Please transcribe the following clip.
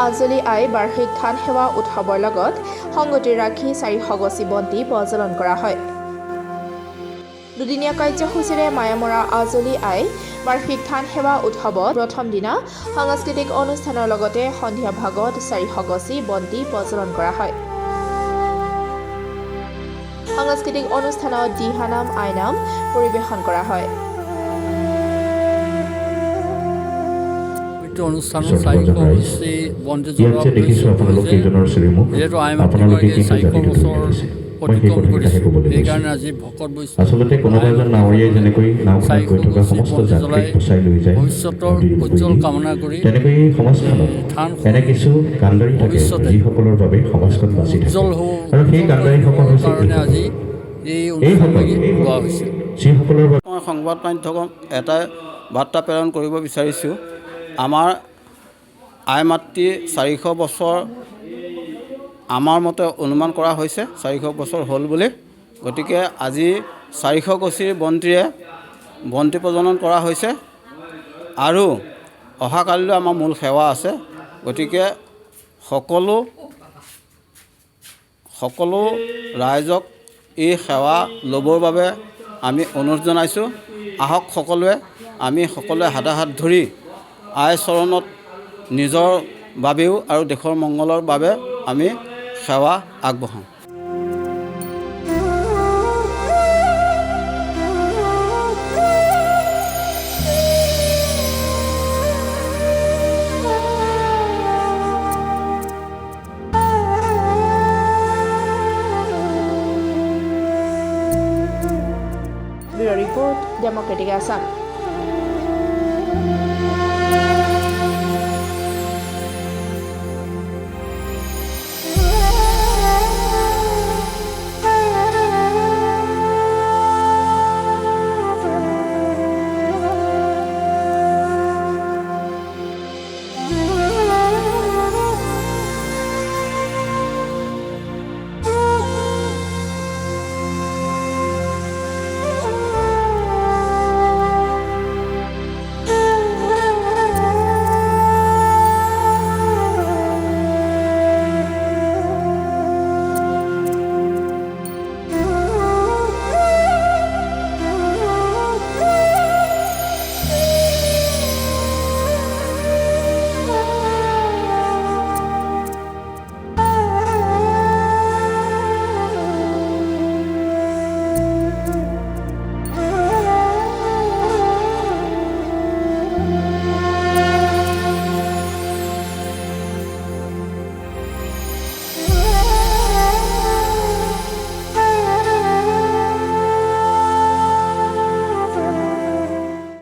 আজলি আই বাৰ্ষিক ধান সেৱা উৎসৱৰ লগত সংগতি ৰাখি 400 গছি বন্তি প্ৰজ্বলন কৰা হয়। দুদিনীয়া কাৰ্যসূচীৰে মায়ামৰা আজলি আই বাৰ্ষিক ধান সেৱা উৎসৱত প্ৰথম দিনা সাংস্কৃতিক অনুষ্ঠানৰ লগতে সন্ধিয়া ভাগত 400 গছি বন্তি প্ৰজ্বলন কৰা হয়। সাংস্কৃতিক অনুষ্ঠানত দিহানাম আইনাম পৰিৱেশন কৰা হয়। অনুষ্ঠানৰ 400 গছি বন্তি জ্বলোৱা যিহেতু আইমাতৃগৰাকীয়ে 400 বছৰ অতিক্ৰম কৰিছে, সেইকাৰণে আজি ভকত বৈষ্ণৱ আচলতে কোনোবা এজন নাৱৰীয়াই যেনেকৈ নাওখনত গৈ থকা সমস্ত যাত্ৰীক বচাই লৈ যায়, ভৱিষ্যতৰ উজ্জ্বল কামনা কৰি তেনেকৈ এই সমাজখনত এনে কিছু কাণ্ডাৰী থাকে যিসকলৰ বাবে সমাজখন বাচি থাকে, উজ্জ্বল হ'ব আৰু সেই কাণ্ডাৰীসকল হৈছে কাৰণে আজি এই অনুষ্ঠানভাগি লোৱা হৈছে। যিসকলৰ বাবে মই সংবাদ মাধ্যমক এটাই বাৰ্তা প্ৰেৰণ কৰিব বিচাৰিছোঁ। আমাৰ আই মাতৃ 400 বছৰ আমাৰ মতে অনুমান কৰা হৈছে 400 বছৰ হ'ল বুলি। গতিকে আজি 400 গছিৰ বন্তিৰে বন্তি প্ৰজ্বলন কৰা হৈছে আৰু অহাকালিলৈ আমাৰ মূল সেৱা আছে। গতিকে সকলো ৰাইজক এই সেৱা ল'বৰ বাবে আমি অনুৰোধ জনাইছোঁ। আহক আমি সকলোৱে হাতে হাত ধৰি আই চৰণত নিজৰ বাবেও আৰু দেশৰ মংগলৰ বাবে আমি সেৱা আগবঢ়াওঁ। Bureau' report, Democratic Assam.